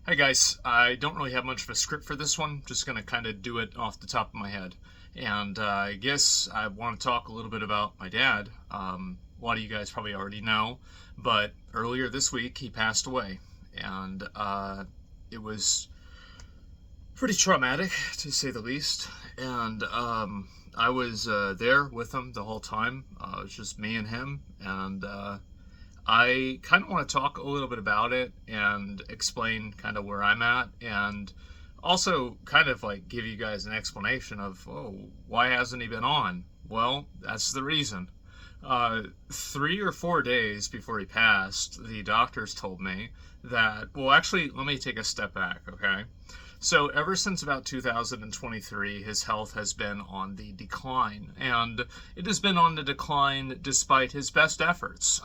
Hi guys, I don't really have much of a script for this one, just gonna kind of do it off the top of my head. And I guess I want to talk a little bit about my dad. A lot of you guys probably already know, but earlier this week he passed away. And it was pretty traumatic, to say the least. And I was there with him the whole time. It was just me and him. And I kind of want to talk a little bit about it and explain kind of where I'm at, and also kind of like give you guys an explanation of, oh, why hasn't he been on? Well, that's the reason. 3 or 4 days before he passed, the doctors told me that, well, actually, let me take a step back, okay? So, ever since about 2023, his health has been on the decline, and it has been on the decline despite his best efforts.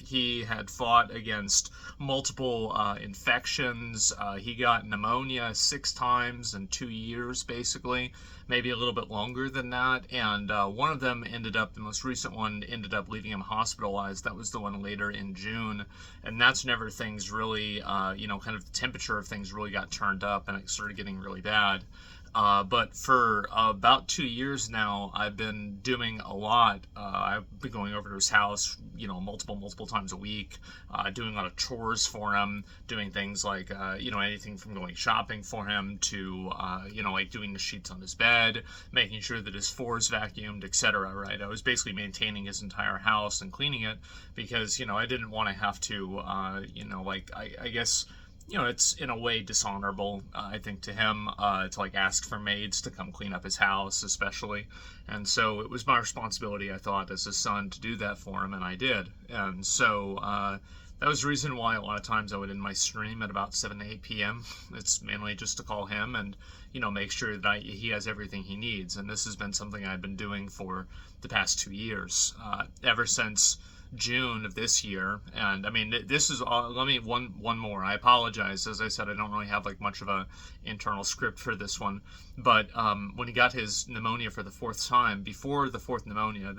He had fought against multiple infections. He got pneumonia 6 times in 2 years, basically, maybe a little bit longer than that. And one of them ended up, the most recent one, ended up leaving him hospitalized. That was the one later in June. And that's whenever things really, kind of the temperature of things really got turned up and it started getting really bad. But for about 2 years now, I've been doing a lot. I've been going over to his house, multiple times a week, doing a lot of chores for him, doing things like, anything from going shopping for him to, like doing the sheets on his bed, making sure that his floor is vacuumed, etc. Right? I was basically maintaining his entire house and cleaning it because, I didn't want to have to, I guess it's in a way dishonorable, I think, to him to like ask for maids to come clean up his house, especially. And so it was my responsibility, I thought, as a son to do that for him, and I did. And so that was the reason why a lot of times I would end my stream at about 7 to 8 p.m. It's mainly just to call him and, make sure that he has everything he needs. And this has been something I've been doing for the past 2 years, ever since June of this year. And I mean, this is all, let me one more. I apologize. As I said, I don't really have like much of a internal script for this one. But when he got his pneumonia for the fourth time, before the fourth pneumonia,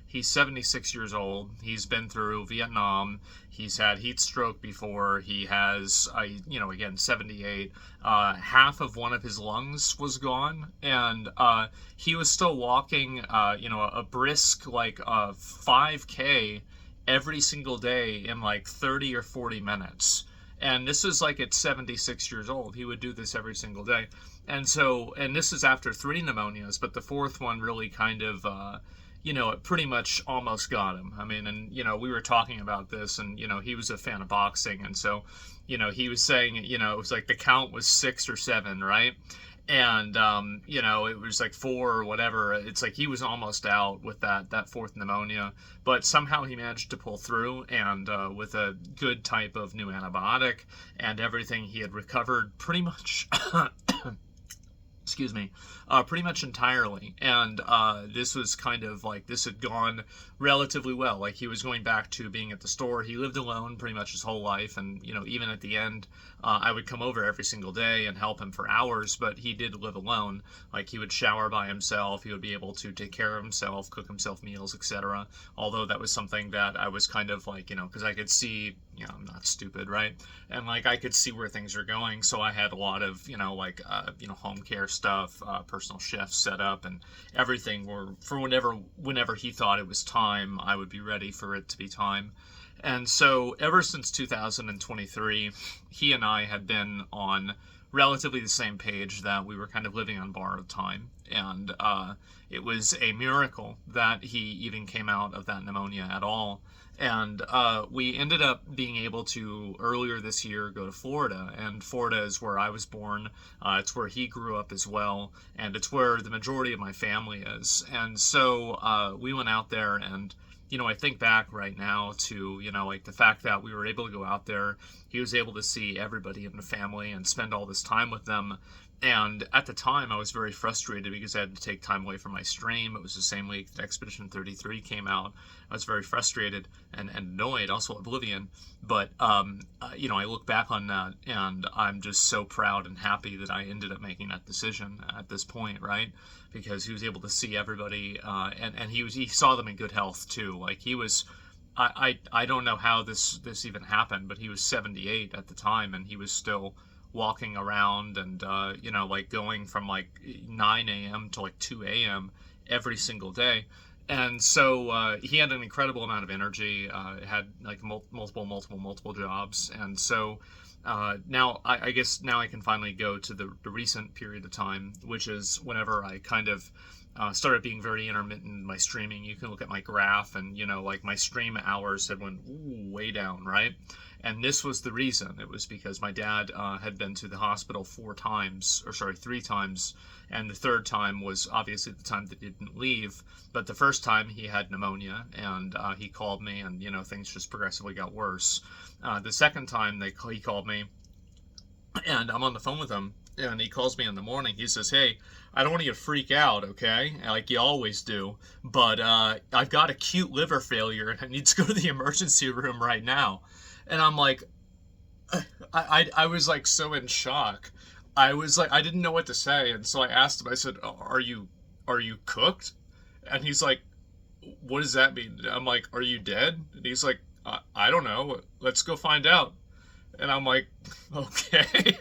he's 76 years old. He's been through Vietnam. He's had heat stroke before. He has, again, 78. Half of one of his lungs was gone, and he was still walking, a brisk like 5K every single day in like 30 or 40 minutes. And this is like at 76 years old. He would do this every single day. And this is after 3 pneumonias, but the fourth one really kind of, it pretty much almost got him. I mean, and, we were talking about this, and, he was a fan of boxing. And so, he was saying, it was like the count was 6 or 7, right? And, it was like 4 or whatever. It's like he was almost out with that fourth pneumonia. But somehow he managed to pull through, and with a good type of new antibiotic and everything, he had recovered pretty much. Excuse me, pretty much entirely. And this was kind of like, this had gone relatively well. Like, he was going back to being at the store. He lived alone pretty much his whole life. And, even at the end, I would come over every single day and help him for hours, but he did live alone. Like, he would shower by himself. He would be able to take care of himself, cook himself meals, etc. Although that was something that I was kind of like, because I could see, I'm not stupid, right? And like, I could see where things are going. So I had a lot of, home care stuff, personal chefs set up and everything for whenever he thought it was time, I would be ready for it to be time. And so ever since 2023, he and I had been on relatively the same page that we were kind of living on borrowed time. And it was a miracle that he even came out of that pneumonia at all. And we ended up being able to, earlier this year, go to Florida. And Florida is where I was born. It's where he grew up as well. And it's where the majority of my family is. And so we went out there, and I think back right now to, like the fact that we were able to go out there. He was able to see everybody in the family and spend all this time with them. And at the time, I was very frustrated because I had to take time away from my stream. It was the same week that Expedition 33 came out. I was very frustrated and annoyed, also Oblivion. But, I look back on that, and I'm just so proud and happy that I ended up making that decision at this point, right? Because he was able to see everybody, and he saw them in good health, too. Like, he was... I don't know how this even happened, but he was 78 at the time, and he was still walking around and, like going from like 9 a.m. to like 2 a.m. every single day. And so he had an incredible amount of energy, had like multiple jobs. And so now I guess now I can finally go to the recent period of time, which is whenever I kind of started being very intermittent in my streaming. You can look at my graph, and like my stream hours had went way down, right? And this was the reason. It was because my dad had been to the hospital 3 times, and the third time was obviously the time that he didn't leave. But the first time he had pneumonia, and he called me, and things just progressively got worse. The second time he called me, and I'm on the phone with him, and he calls me in the morning. He says, "Hey, I don't want you to freak out, okay? Like you always do, but I've got acute liver failure, and I need to go to the emergency room right now." And I'm like, I was like so in shock. I was like, I didn't know what to say, and so I asked him. I said, "Are you cooked?" And he's like, "What does that mean?" I'm like, "Are you dead?" And he's like, I don't know. Let's go find out." And I'm like, "Okay."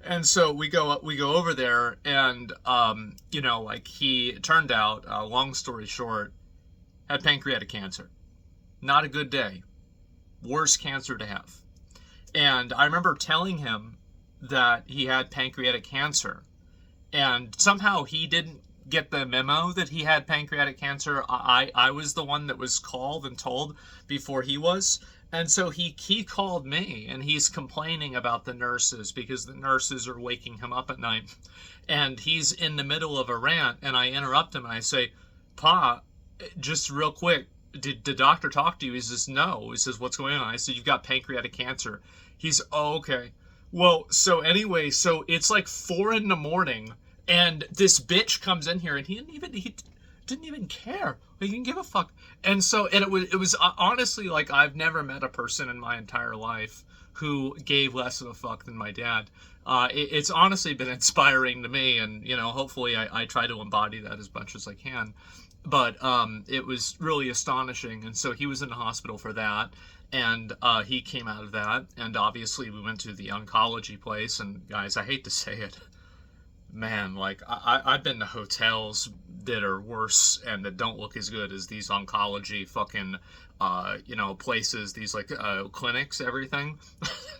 And so we go over there, and like he turned out, long story short, had pancreatic cancer. Not a good day. Worst cancer to have. And I remember telling him that he had pancreatic cancer, and somehow he didn't get the memo that he had pancreatic cancer. I was the one that was called and told before he was. And so he called me, and he's complaining about the nurses because the nurses are waking him up at night. And he's in the middle of a rant, and I interrupt him and I say, "Pa, just real quick, did the doctor talk to you?" He says, "No." He says, "What's going on?" I said, "You've got pancreatic cancer." He's, "Oh, okay." Well, so anyway, so it's like 4 a.m, and this bitch comes in here, and he didn't even care. He didn't give a fuck. And so, and it was honestly, like, I've never met a person in my entire life who gave less of a fuck than my dad. It's honestly been inspiring to me, and hopefully I try to embody that as much as I can. But it was really astonishing. And so he was in the hospital for that, and he came out of that, and obviously we went to the oncology place. And guys, I hate to say it, man, like I've been to hotels that are worse and that don't look as good as these oncology fucking places, these like clinics, everything.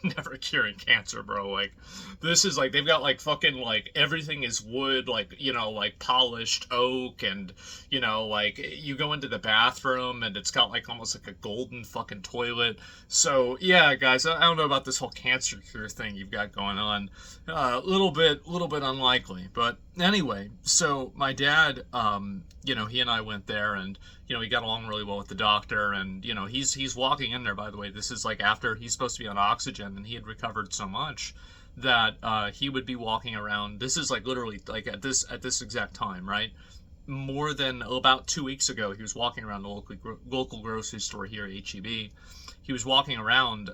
Never curing cancer, bro. Like this is like they've got like fucking like everything is wood, like like polished oak, and like you go into the bathroom and it's got like almost like a golden fucking toilet. So yeah, guys, I don't know about this whole cancer cure thing you've got going on. A little bit unlikely, but anyway. So my dad, he and I went there, and he got along really well with the doctor, and he's walking in there. By the way, this is like after he's supposed to be on oxygen, and he had recovered so much that he would be walking around. This is like literally like at this exact time, right? More than about 2 weeks ago, he was walking around the local grocery store here at HEB. He was walking around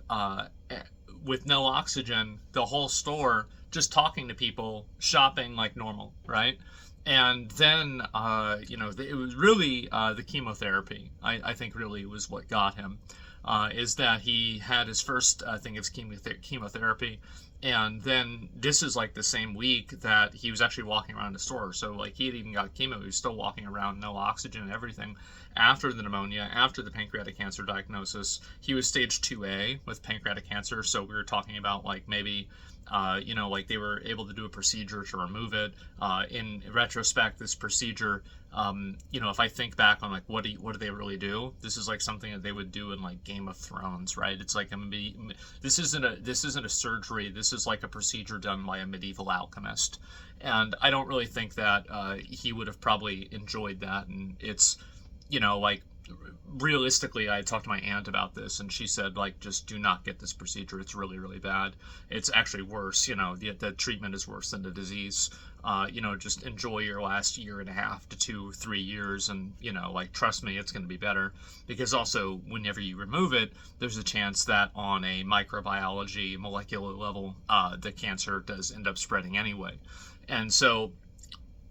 with no oxygen, the whole store, just talking to people, shopping like normal, right? And then, it was really the chemotherapy, I think really was what got him, is that he had his first thing of chemotherapy. And then this is like the same week that he was actually walking around the store. So like he had even got chemo. He was still walking around, no oxygen and everything. After the pneumonia, after the pancreatic cancer diagnosis, he was stage 2A with pancreatic cancer. So we were talking about like maybe like they were able to do a procedure to remove it. In retrospect, this procedure, if I think back on like what do they really do? This is like something that they would do in like Game of Thrones, right? It's like this isn't a surgery. This is like a procedure done by a medieval alchemist, and I don't really think that he would have probably enjoyed that. And it's like realistically, I talked to my aunt about this, and she said, like, just do not get this procedure. It's really, really bad. It's actually worse. The treatment is worse than the disease. Just enjoy your last 1.5 to 2-3 years, and like, trust me, it's going to be better. Because also, whenever you remove it, there's a chance that on a microbiology molecular level, the cancer does end up spreading anyway. And so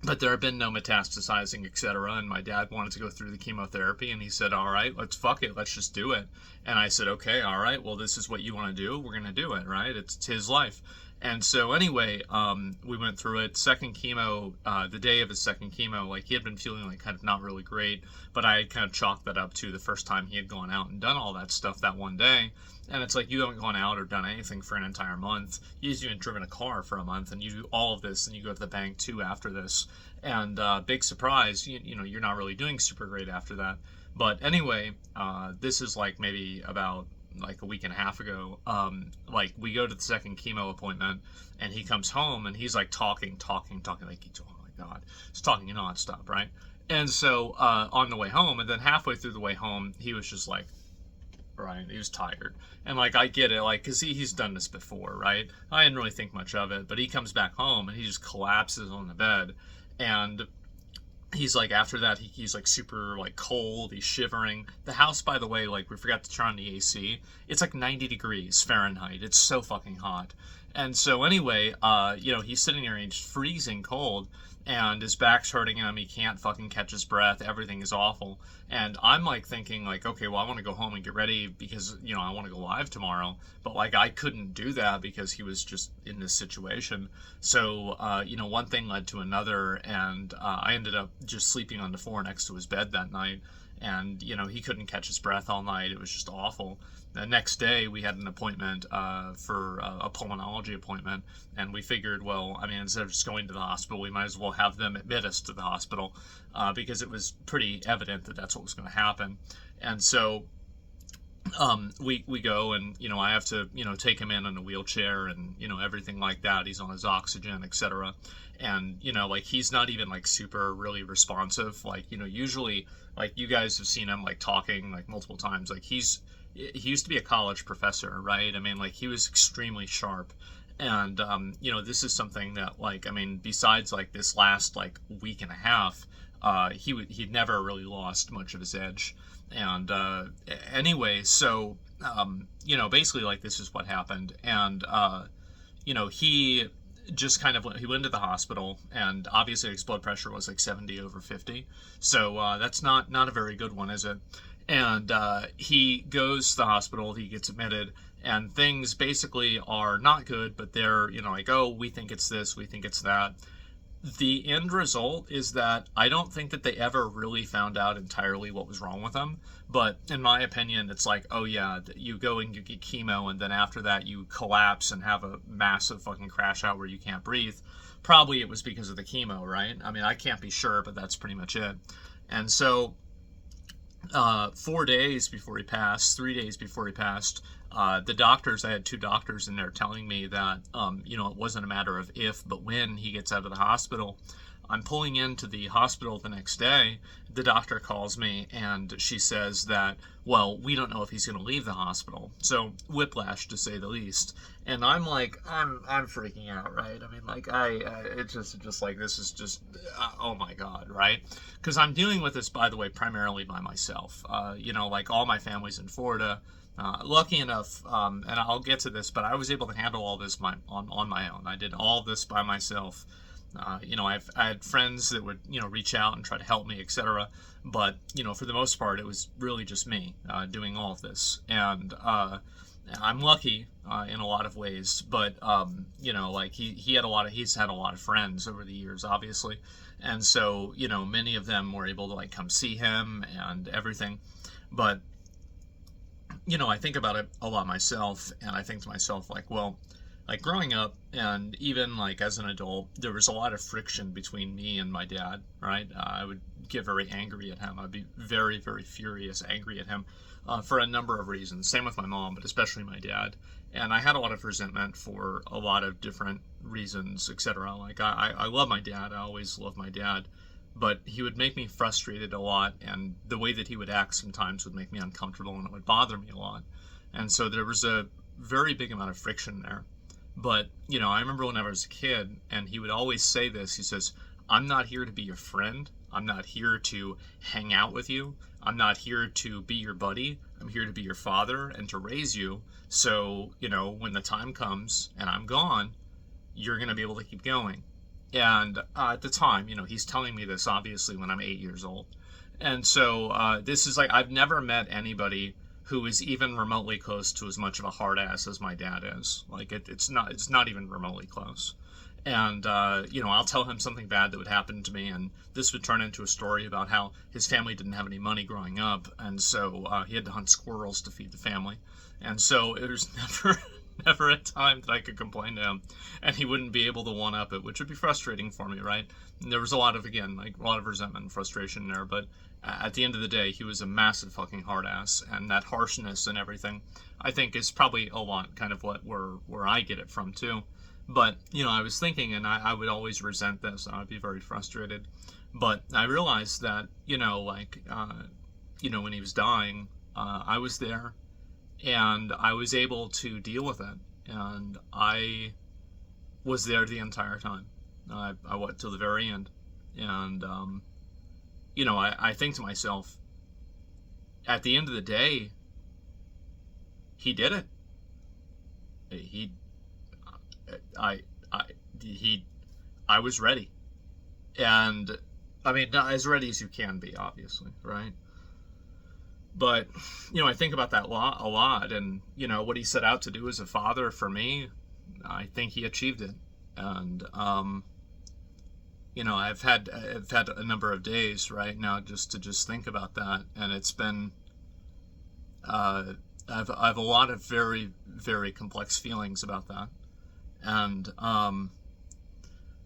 but there have been no metastasizing, etc. And my dad wanted to go through the chemotherapy, and he said, "All right, let's fuck it, let's just do it." And I said, "Okay, all right, well, this is what you want to do. We're gonna do it, right? It's his life." And so anyway, we went through it. Second chemo, the day of his second chemo, like he had been feeling like kind of not really great, but I had kind of chalked that up to the first time he had gone out and done all that stuff that one day. And it's like you haven't gone out or done anything for an entire month. You haven't driven a car for a month, and you do all of this, and you go to the bank too after this. And big surprise, you know, you're not really doing super great after that. But anyway, this is like maybe about like a week and a half ago. Like we go to the second chemo appointment, and he comes home, and he's like talking, like he's, oh my god, he's talking nonstop, right? And so on the way home, and then halfway through the way home, he was just like, right, he was tired. And like I get it, like because he's done this before, right? I didn't really think much of it, but he comes back home and he just collapses on the bed, and he's like, after that, he's like super like cold, he's shivering. The house, by the way, like we forgot to turn on the AC, it's like 90 degrees Fahrenheit. It's so fucking hot. And so anyway, you know, he's sitting there and he's freezing cold, and his back's hurting him, he can't fucking catch his breath, everything is awful. And I'm like thinking like, okay, well, I want to go home and get ready because, you know, I want to go live tomorrow. But like I couldn't do that because he was just in this situation. So you know, one thing led to another, and I ended up just sleeping on the floor next to his bed that night. And you know, he couldn't catch his breath all night. It was just awful. The next day we had an appointment for a pulmonology appointment, and we figured, well, I mean, instead of just going to the hospital, we might as well have them admit us to the hospital, because it was pretty evident that that's what was going to happen. And so we go, and you know, I have to, you know, take him in a wheelchair, and you know, everything like that. He's on his oxygen, etc. And you know, like he's not even like super really responsive. Like, you know, usually like you guys have seen him like talking like multiple times. Like he used to be a college professor, right? I mean, like he was extremely sharp. And you know, this is something that, like, I mean, besides like this last like week and a half, he'd never really lost much of his edge. And anyway, so you know, basically like this is what happened. And you know, he just kind of he went to the hospital, and obviously his blood pressure was like 70/50. So that's not a very good one, is it? And he goes to the hospital, he gets admitted, and things basically are not good, but they're, you know, like, oh, we think it's this, we think it's that. The end result is that I don't think that they ever really found out entirely what was wrong with him. But in my opinion, it's like, oh yeah, you go and you get chemo, and then after that you collapse and have a massive fucking crash out where you can't breathe. Probably it was because of the chemo, right? I mean, I can't be sure, but that's pretty much it. And so 4 days before he passed, 3 days before he passed, the doctors, I had two doctors in there telling me that, you know, it wasn't a matter of if, but when he gets out of the hospital. I'm pulling into the hospital the next day. The doctor calls me, and she says that, well, we don't know if he's going to leave the hospital. So whiplash, to say the least. And I'm like, I'm freaking out, right? I mean, like, it's just like, this is just, oh my God, right? Because I'm dealing with this, by the way, primarily by myself. You know, like all my family's in Florida. Lucky enough, and I'll get to this, but I was able to handle all this on my own. I did all this by myself. You know, I had friends that would, you know, reach out and try to help me, etc. But, you know, for the most part, it was really just me doing all of this. And I'm lucky in a lot of ways, but, you know, like he's had a lot of friends over the years, obviously. And so, you know, many of them were able to like come see him and everything. But, you know, I think about it a lot myself, and I think to myself, like, well, like growing up and even like as an adult, there was a lot of friction between me and my dad, right? I would get very angry at him. I'd be very, very furious, angry at him for a number of reasons. Same with my mom, but especially my dad. And I had a lot of resentment for a lot of different reasons, etc. Like I love my dad. I always loved my dad. But he would make me frustrated a lot, and the way that he would act sometimes would make me uncomfortable, and it would bother me a lot. And so there was a very big amount of friction there. But, you know, I remember when I was a kid, and he would always say this. He says, I'm not here to be your friend. I'm not here to hang out with you. I'm not here to be your buddy. I'm here to be your father and to raise you. So, you know, when the time comes and I'm gone, you're going to be able to keep going. And at the time, he's telling me this obviously when I'm 8 years old. And so this is like, I've never met anybody who is even remotely close to as much of a hard ass as my dad is. Like it's not even remotely close. And I'll tell him something bad that would happen to me, and this would turn into a story about how his family didn't have any money growing up, and so he had to hunt squirrels to feed the family. And so it was never a time that I could complain to him, and he wouldn't be able to one up it, which would be frustrating for me, right? And there was a lot of, again, like a lot of resentment and frustration there, but at the end of the day, he was a massive fucking hard ass, and that harshness and everything, I think, is probably a lot kind of where I get it from too. But I was thinking, and I would always resent this, and I'd be very frustrated. But I realized that when he was dying, I was there, and I was able to deal with it, and I was there the entire time. I went till the very end, and I think to myself, at the end of the day, he did it. He, I, I, he, I was ready, and I mean, not as ready as you can be, obviously, right? But I think about that a lot, and what he set out to do as a father for me, I think he achieved it. And I've had a number of days right now just to think about that, and it's been I've a lot of very, very complex feelings about that, and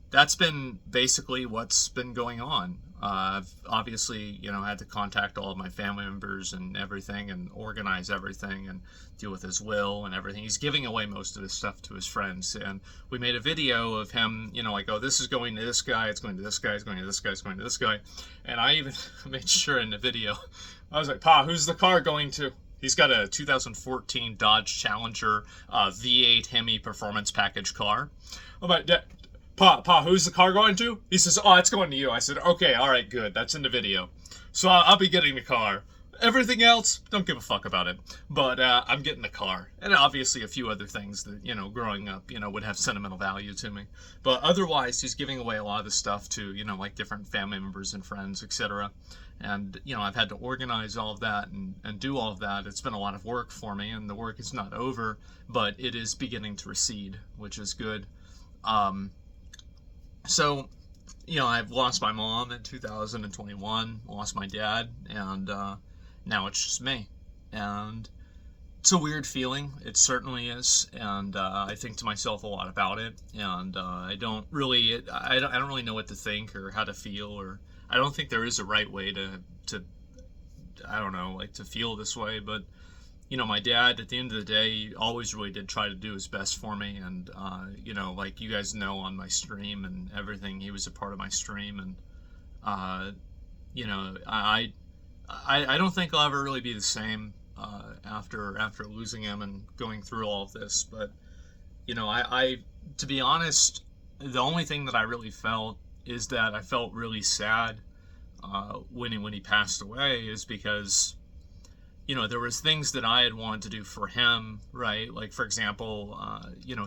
that's been basically what's been going on. I've obviously, had to contact all of my family members and everything, and organize everything, and deal with his will and everything. He's giving away most of his stuff to his friends, and we made a video of him. Like, oh, this is going to this guy, it's going to this guy, it's going to this guy, it's going to this guy, and I even made sure in the video, I was like, "Pa, who's the car going to?" He's got a 2014 Dodge Challenger V8 Hemi Performance Package car. I'm like, Pa, who's the car going to? He says, "Oh, it's going to you." I said, "Okay, all right, good. That's in the video. So I'll be getting the car. Everything else, don't give a fuck about it. But I'm getting the car." And obviously a few other things that, growing up, would have sentimental value to me. But otherwise, he's giving away a lot of the stuff to, like different family members and friends, etc. And, I've had to organize all of that and do all of that. It's been a lot of work for me, and the work is not over, but it is beginning to recede, which is good. So, I've lost my mom in 2021, lost my dad, and now it's just me. And it's a weird feeling. It certainly is, and I think to myself a lot about it. And I don't really know what to think or how to feel, or I don't think there is a right way to I don't know, like, to feel this way. But my dad, at the end of the day, always really did try to do his best for me. And, like you guys know, on my stream and everything, he was a part of my stream. And, I don't think I'll ever really be the same after losing him and going through all of this. But, I to be honest, the only thing that I really felt is that I felt really sad when he passed away, is because there was things that I had wanted to do for him, right? Like, for example,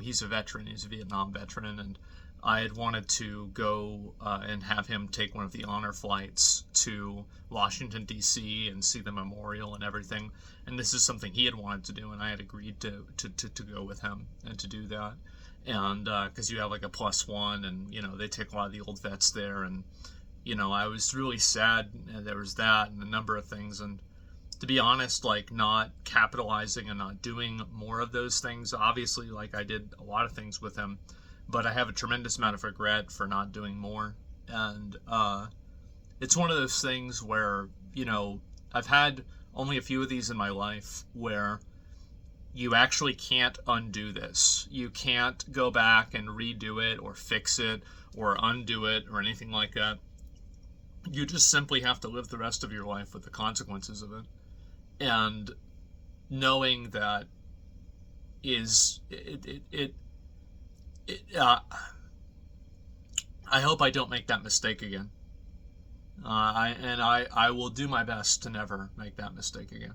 he's a veteran, he's a Vietnam veteran, and I had wanted to go and have him take one of the honor flights to Washington, D.C. and see the memorial and everything. And this is something he had wanted to do, and I had agreed to go with him and to do that. And because you have like a +1, and, they take a lot of the old vets there. And, I was really sad. There was that and a number of things. And to be honest, like, not capitalizing and not doing more of those things. Obviously, like, I did a lot of things with him, but I have a tremendous amount of regret for not doing more. And it's one of those things where, I've had only a few of these in my life where you actually can't undo this. You can't go back and redo it or fix it or undo it or anything like that. You just simply have to live the rest of your life with the consequences of it. And knowing that is I hope I don't make that mistake again. I will do my best to never make that mistake again.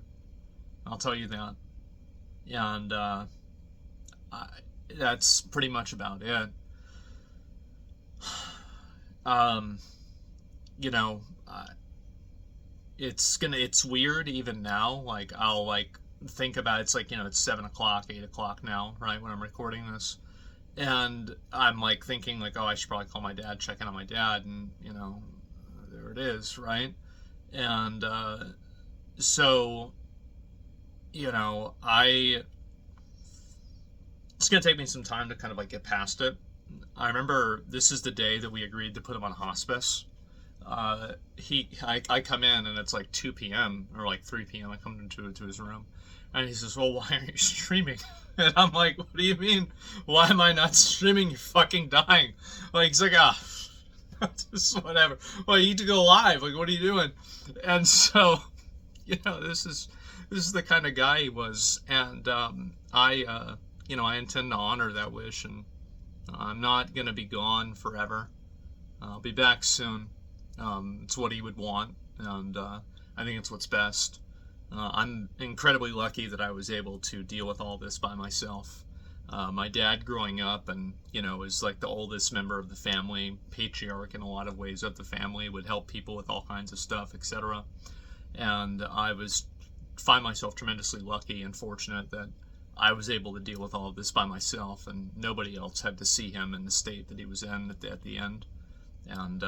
I'll tell you that. And that's pretty much about it. um, you know, it's weird even now. Like I'll like think about it's like it's 7 o'clock, 8 o'clock now, right when I'm recording this, and I'm like thinking like, oh, I should probably call my dad, check in on my dad, and there it is, right? And so I it's gonna take me some time to kind of like get past it. I remember this is the day that we agreed to put him on hospice. I come in and it's like 2 p.m. or like 3 p.m. I come into his room, and he says, "Well, why aren't you streaming?" And I'm like, "What do you mean? Why am I not streaming? You're fucking dying." Like he's like, "Ah, just whatever. Well, you need to go live. Like, what are you doing?" And so, this is the kind of guy he was, and I intend to honor that wish, and I'm not gonna be gone forever. I'll be back soon. It's what he would want, and I think it's what's best. I'm incredibly lucky that I was able to deal with all this by myself. My dad, growing up, and was like the oldest member of the family, patriarch in a lot of ways of the family, would help people with all kinds of stuff, etc. And find myself tremendously lucky and fortunate that I was able to deal with all of this by myself, and nobody else had to see him in the state that he was in at the end. And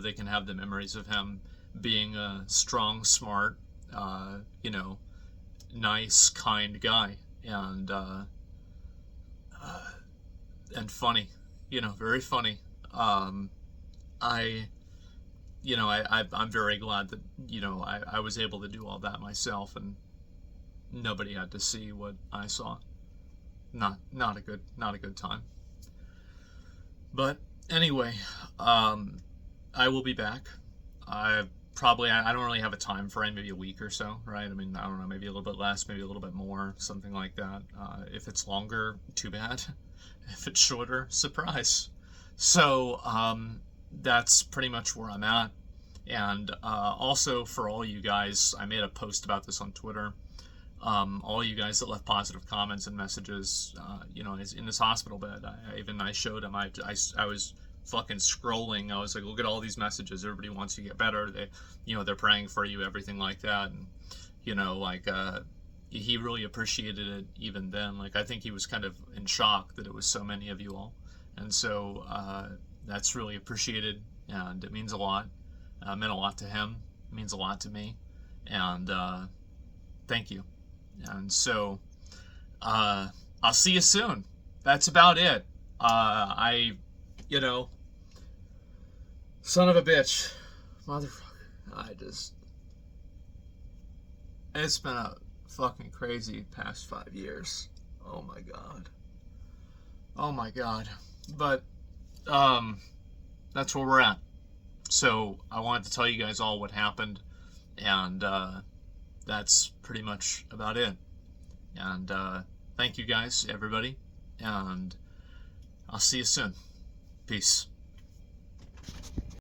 they can have the memories of him being a strong, smart, nice, kind guy, and funny, very funny. I I'm very glad that I was able to do all that myself, and nobody had to see what I saw. Not a good time. But anyway, I will be back. I don't really have a time frame, maybe a week or so, right? I mean, I don't know, maybe a little bit less, maybe a little bit more, something like that. If it's longer, too bad. If it's shorter, surprise. So that's pretty much where I'm at. And also, for all you guys, I made a post about this on Twitter. All you guys that left positive comments and messages, in this hospital bed. I showed him. I was fucking scrolling. I was like, look at all these messages. Everybody wants you to get better. They're praying for you, everything like that. And he really appreciated it even then. Like I think he was kind of in shock that it was so many of you all, and so that's really appreciated, and it means a lot. It meant a lot to him. It means a lot to me, and thank you. And so I'll see you soon. That's about it. Son of a bitch, motherfucker. It's been a fucking crazy past 5 years. Oh my god. Oh my god. But that's where we're at. So I wanted to tell you guys all what happened, and that's pretty much about it. And thank you guys, everybody, and I'll see you soon. Peace.